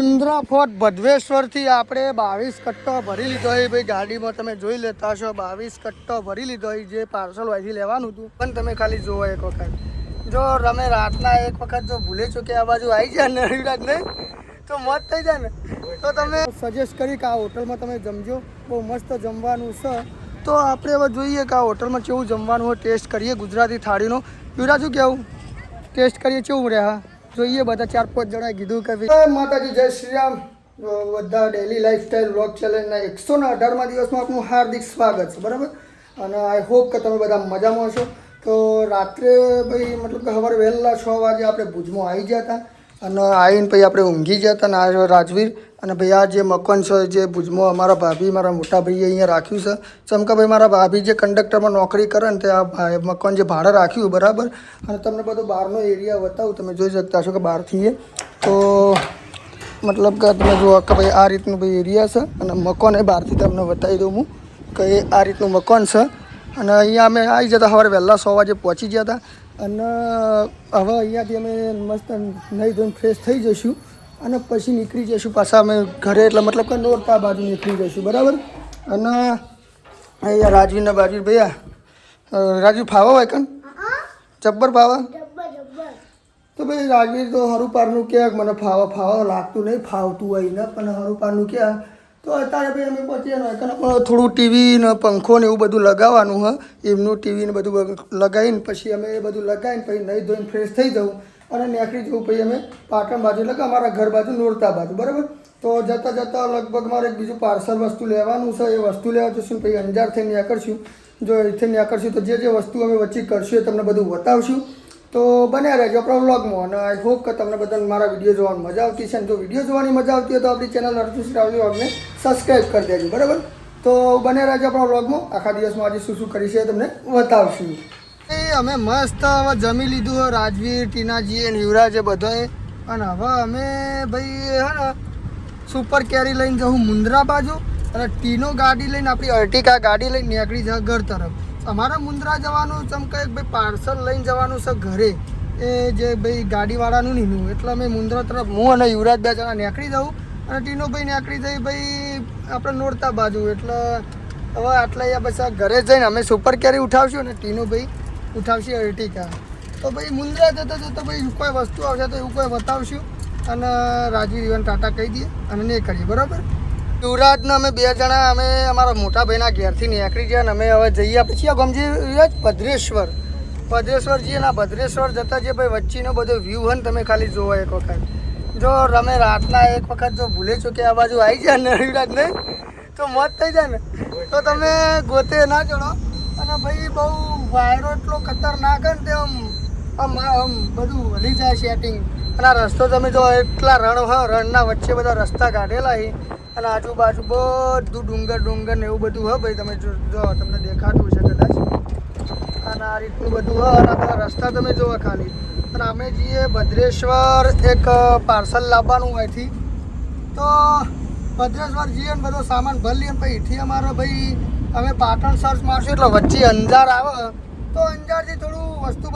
Mundra fort ભદ્રેશ્વરથી આપણે 22 કટ્ટો ભરી લીધો હોય ભાઈ. ગાડીમાં તમે જોઈ લેતા હશો 22 કટ્ટો ભરી લીધો હોય. જે પાર્સલ અહીંથી લેવાનું હતું પણ તમે ખાલી જોવો એક વખત. જો તમે રાતના એક વખત જો ભૂલે છો કે આ બાજુ આવી જાય ને રવિરાજ નહીં તો મોત થઈ જાય ને, તો તમે સજેસ્ટ કરી કે આ હોટલમાં તમે જમજો, બહુ મસ્ત જમવાનું છે. તો આપણે હવે જોઈએ કે આ હોટલમાં કેવું જમવાનું હોય, ટેસ્ટ કરીએ ગુજરાતી થાળીનો. યુવરાજ શું કહેવું, ટેસ્ટ કરીએ કેવું રહે? હા જોઈએ. બધા 4-5 જણાએ કીધું કે માતાજી જય શ્રી રામ. બધા ડેલી લાઈફસ્ટાઈલ વ્લોગ ચેલેન્જના 118મા દિવસમાં આપનું હાર્દિક સ્વાગત છે, બરાબર. અને આઈ હોપ કે તમે બધા મજામાં છો. તો રાત્રે ભાઈ મતલબ કે સવારે વહેલા 6 વાગે આપણે ભુજમાં આવી ગયા હતા અને આવીને પછી આપણે ઊંઘી ગયા હતા. અને આ રાજવીર અને ભાઈ આ જે મકાન છે જે ભુજમાં અમારા ભાભી મારા મોટા ભાઈએ અહીંયા રાખ્યું છે. ચમકાભાઈ મારા ભાભી જે કંડક્ટરમાં નોકરી કરે ને તે આ મકાન જે ભાડે રાખ્યું, બરાબર. અને તમને બધો બહારનો એરિયા બતાવું, તમે જોઈ શકતા છો કે બહારથી તો મતલબ કે તમે જુઓ કે ભાઈ આ રીતનું ભાઈ એરિયા છે અને મકાન એ બહારથી તમને બતાવી દઉં હું કે આ રીતનું મકાન છે. અને અહીંયા અમે આવી જતા સવારે વહેલા 6 વાગે પહોંચી ગયા હતા. અને હવે અહીંયાથી અમે મસ્ત નહીં ધોઈને ફ્રેશ થઈ જઈશું અને પછી નીકળી જઈશું પાછા અમે ઘરે, એટલે મતલબ કે નોરતા બાજુ નીકળી જઈશું, બરાબર. અને અહીંયા રાજવીરના બાજુ ભૈયા રાજવી ફાવા હોય કન જબ્બર ફાવા. તો ભાઈ રાજવીર તો હરુપારનું ક્યાંક મને ફાવા લાગતું નહીં, ફાવતું હોય ને પણ હરુપારનું ક્યાં. તો અત્યારે ભાઈ અમે પહોંચ્યા પણ થોડું ટીવી ને પંખો ને એવું બધું લગાવવાનું હોય. એમનું ટીવી ને બધું લગાવીને પછી અમે એ બધું લગાવીને પછી નહીં ધોઈને ફ્રેશ થઈ જવું અને નીકળી જવું પછી અમે પાટણ બાજુ, એટલે કે અમારા ઘર બાજુ નોરતા બાજુ, બરાબર. તો જતાં જતાં લગભગ મારે એક બીજું પાર્સલ વસ્તુ લેવાનું છે. એ વસ્તુ લેવા જશું પછી અંજાર થઈને નીકળશું. જો અહીંથી નીકળશું તો જે વસ્તુ અમે વચ્ચે કરશું એ તમને બધું બતાવશું. તો બન્યા રહેજો આપણા વ્લોગમાં. અને આઈ હોપ કે તમને બધાને મારા વિડીયો જોવાની મજા આવતી છે. અને જો વિડીયો જોવાની મજા આવતી હોય તો આપણી ચેનલ અર્જુન રાવલી વ્લોગને સબસ્ક્રાઈબ કરી દેજો, બરાબર. તો બન્યા રહેજો આપણા વ્લોગમાં. આખા દિવસમાં આજે શું શું કરી છે તમને બતાવશું. અમે મસ્ત હવે જમી લીધું હોય, રાજવીર, ટીનાજી અને યુવરાજે બધાએ. અને હવે અમે ભાઈ હે ને સુપર કેરી લઈને જવું મુન્દ્રા બાજુ અને ટીનો ગાડી લઈને આપણી અર્ટિકા ગાડી લઈને નીકળી જાય ઘર તરફ. અમારે મુન્દ્રા જવાનું ચમકા એક ભાઈ પાર્સલ લઈને જવાનું છે ઘરે, એ જે ભાઈ ગાડીવાળાનું નીનું. એટલે અમે મુન્દ્રા તરફ હું અને યુવરાજ 2 જણા નીકળી જવું અને ટીનો ભાઈ નીકળી જઈ ભાઈ આપણે નોરતા બાજુ. એટલે હવે આટલા અહીંયા બસ ઘરે જઈને અમે સુપર કેરી ઉઠાવશું અને ટીનો ભાઈ ઉઠાવશે અર્ટિકા. તો ભાઈ મુન્દ્રા જતો ભાઈ કોઈ વસ્તુ આવશે તો એવું કોઈ બતાવશું અને રાજવીર ઇવન ટાટા કહી દઈએ અને નહીં કરીએ, બરાબર. યુવરાજને અમે 2 જણા અમે અમારા મોટા ભાઈના ઘેરથી નીકળી ગયા અને અમે હવે જઈએ પછી આ ગમજી યુવરાજ ભદ્રેશ્વર જઈએ. ના ભદ્રેશ્વર જતાં જે ભાઈ વચ્ચેનો બધો વ્યૂ હોય ને તમે ખાલી જોવો એક વખત. જો તમે રાતના એક વખત જો ભૂલે છો કે આ બાજુ આવી જાય ને રવિરાજ નહીં તો મોત થઈ જાય ને, તો તમે ગોતે ના ચડો. અને ભાઈ બહુ વાયરો એટલો ખતરનાક ને તે આમ બધું હલી જાય સેટિંગ. અને આ રસ્તો તમે જો એટલા રણ હોય, રણના વચ્ચે બધા રસ્તા કાઢેલા છે અને આજુબાજુ બધું ડુંગર ને એવું બધું હોય ભાઈ. તમે જો તમને દેખાતું છે કદાચ. અને આ રીતનું બધું હોય અને બધા રસ્તા તમે જુઓ ખાલી. અને અમે જઈએ ભદ્રેશ્વર, એક પાર્સલ લાવવાનું હોયથી. તો ભદ્રેશ્વર જઈએ ને બધો સામાન ભરી લઈએ પછી અહીંથી અમારો ભાઈ અમે પાટણ સર્ચ મારશું એટલે વચ્ચે અંજાર આવે તો અંજારથી થોડું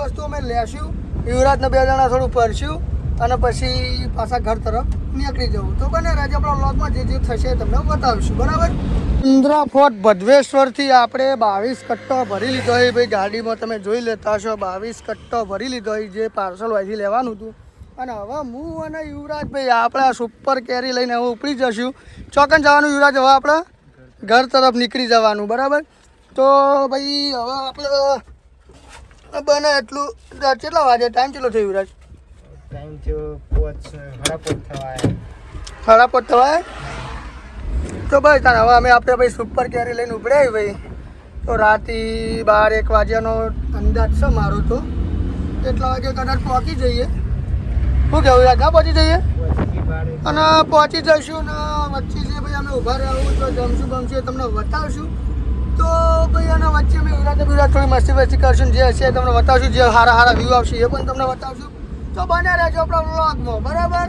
વસ્તુ અમે લેશું. યુવરાજને 2 જણા થોડું ફરશું અને પછી પાછા ઘર તરફ નીકળી જવું. તો બને રાજ્ય આપણા વ્લોગમાં જે થશે તમને બતાવીશું, બરાબર. મુન્દ્રા ફોર્ટ ભદ્રેશ્વરથી આપણે 22 કટ્ટો ભરી લીધો હોય ભાઈ. ગાડીમાં તમે જોઈ લેતા હશો 22 કટ્ટો ભરી લીધો હોય જે પાર્સલ અહીંથી લેવાનું હતું. અને હવે હું અને યુવરાજ ભાઈ આપણે સુપર કેરી લઈને હવે ઉપડી જશું. ચોકન જવાનું યુવરાજ, હવે આપણે ઘર તરફ નીકળી જવાનું, બરાબર. તો ભાઈ હવે આપણે બને એટલું. કેટલા વાગે ટાઈમ કેટલો થયો યુવરાજ? ટાઈમ થયો 5:30 થવાય. તો ભાઈ તાર હવે આપણે ભાઈ સુપર કેરી લઈને ઉપડ્યા ભાઈ. તો રાતે 12-1 વાગ્યાનો અંદાજ છે મારો. તો એટલા વાગે કદાચ પહોંચી જઈએ. શું કહેવું યાર, ક્યાં પહોંચી જઈએ? અને પહોંચી જઈશું ને વચ્ચે જે ભાઈ અમે ઊભા રહેવું તો જમશું બમશું એ તમને બતાવશું. તો ભાઈ આના વચ્ચે અમે યુવરાજ થોડી મસ્તી કરશું, જે હશે તમને બતાવશું. જે સારા વ્યૂ આવશે એ પણ તમને બતાવશું. તો બને રહેજો આપણા વ્લોગમાં, બરાબર.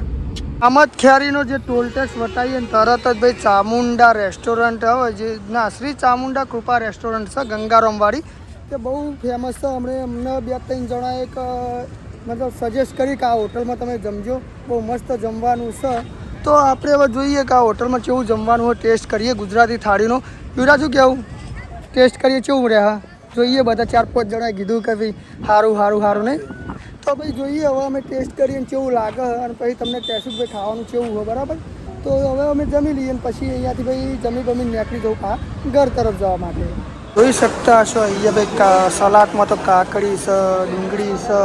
આમદ ખેરીનો જે ટોલ ટેક્સ વટાવીએ ને તરત જ ભાઈ ચામુંડા રેસ્ટોરન્ટ આવે જે ના શ્રી ચામુંડા કૃપા રેસ્ટોરન્ટ છે ગંગારામવાળી. તે બહુ ફેમસ છે. અમને 2-3 જણા એક મતલબ સજેસ્ટ કરી કે આ હોટલમાં તમે જમજો, બહુ મસ્ત જમવાનું છે. તો આપણે હવે જોઈએ કે આ હોટલમાં કેવું જમવાનું હોય, ટેસ્ટ કરીએ ગુજરાતી થાળીનો. યુવરાજ શું કહેવું, ટેસ્ટ કરીએ કેવું રહ્યા? જોઈએ બધા 4-5 જણાએ કીધું કે ભાઈ સારું સારું સારું નહીં. તો ભાઈ જોઈએ હવે અમે ટેસ્ટ કરીએ ને કેવું લાગે અને પછી તમને કહેશું કે ભાઈ ખાવાનું કેવું હોય, બરાબર? તો હવે અમે જમી લઈએ ને પછી અહીંયાથી ભાઈ જમી નીકળી જવું ઘર તરફ જવા માટે. જોઈ શકતા હશો અહીંયા ભાઈ સલાડમાં તો કાકડી છે, ડુંગળી છે,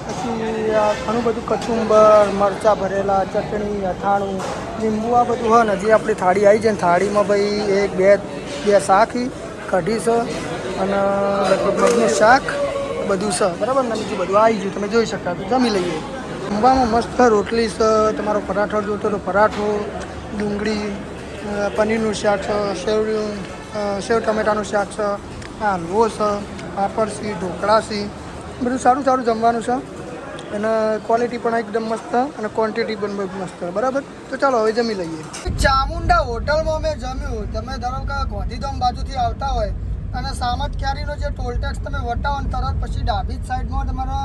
પછી આ ઘણું બધું કચુંબર, મરચાં ભરેલા, ચટણી, અથાણું, લીંબુ, આ બધું હોય ને. હજી આપણી થાળી આવી છે ને થાળીમાં ભાઈ 1-2 શાક, કઢી છે અને લગભગ મગનું શાક બધું છે, બરાબર ને? બીજું બધું આવી ગયું, તમે જોઈ શકતા. તો જમી લઈએ. જમવામાં મસ્ત રોટલી છે, તમારો પરાઠો જોતો તો પરાઠો, ડુંગળી, પનીરનું શાક છે, સેવ ટમેટાનું શાક છે, હલવો છે, પાપડ છે, ઢોકળા છે, બધું સારું સારું જમવાનું છે અને ક્વોલિટી પણ એકદમ મસ્ત અને ક્વોન્ટિટી પણ બહુ મસ્ત, બરાબર? તો ચાલો હવે જમી લઈએ. ચામુંડા હોટલમાં મેં જમ્યું. તમે ધારો કે ગાંધીધામ બાજુથી આવતા હોય અને સામત ક્યારીનો જે ટોલ ટેક્સ તમે વટાવો ને તરત પછી ડાબી સાઈડમાં તમારો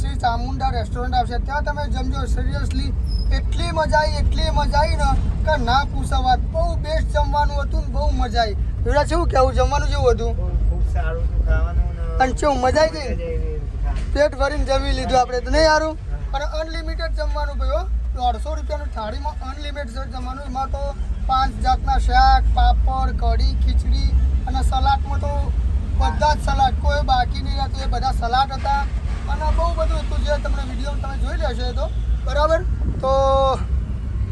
શ્રી ચામુંડા રેસ્ટોરન્ટ આવશે, ત્યાં તમે જમજો. સિરિયસલી એટલી મજા આવી ને કે ના પૂછો વાત. બહુ બેસ્ટ જમવાનું હતું ને બહુ મજા આવી. એવડા કેવું કેવું જમવાનું જેવું હતું? ખૂબ સારું હતું ખાવાનું અને કેવું મજા આવી ગઈ? પેટ ભરીને જમી લીધું આપણે તો નહીં સારું? અને અનલિમિટેડ જમવાનું ભાઈ, 150 રૂપિયાની થાળીમાં અનલિમિટેડ જમવાનું. એમાં તો 5 જાતના શાક, પાપડ, કઢી, ખીચડી અને સલાડમાં તો બધા જ સલાડ, કોઈ બાકી નહીં રહેતું, એ બધા સલાડ હતા અને બહુ બધું હતું જે તમને વિડીયો તમે જોઈ લેશો એ તો, બરાબર? તો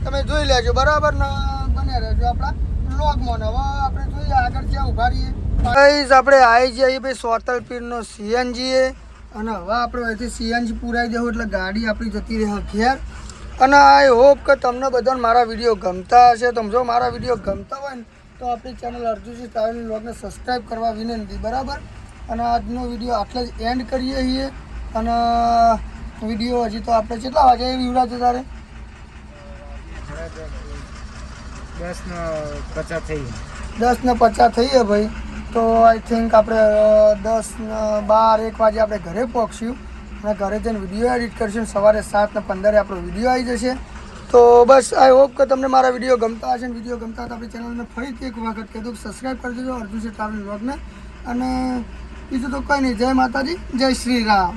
તમે જોઈ લેજો, બરાબર ને? બન્યા રહેજો આપણા વ્લોગમાં. હવે આપણે જોઈએ આગળ ક્યાં ઉભા રહીએ. ગાઈઝ આપણે આવી જઈએ ભાઈ સોતલ પીરનો સીએનજી અને હવે આપણે અહીંથી સીએનજી પુરાઈ દેવું એટલે ગાડી આપણી જતી રહે ઘેર. અને આઈ હોપ કે તમને બધાને મારા વિડીયો ગમતા હશે. તો જો મારા વિડીયો ગમતા હોય ને તો આપણી ચેનલ અર્જુનજી ટ્રાવેલ વ્લોગને સબસ્ક્રાઈબ કરવા વિનંતી, બરાબર? અને આજનો વિડીયો આટલે જ એન્ડ કરીએ છીએ. અને વિડીયો હજી તો આપણે કેટલા વાગે વિવડા છે તારે? 10:50 થઈ. 10:50 થઈએ ભાઈ. તો આઈ થિંક આપણે 10-12-1 વાગે આપણે ઘરે પહોંચશું અને ઘરે જઈને વિડીયો એડિટ કરીશું. સવારે 7:15 આપણો વિડીયો આવી જશે. તો બસ આઈ હોપ કે તમને મારા વિડીયો ગમતા હશે. વિડીયો ગમતા હોય તો આપણી ચેનલને ફરીથી એક વખત કહેતું સબસ્ક્રાઈબ કરી દેજો અર્જુનજી ટ્રાવેલ વ્લોગને. અને બીજું તો કંઈ નહીં. જય માતાજી, જય શ્રી રામ.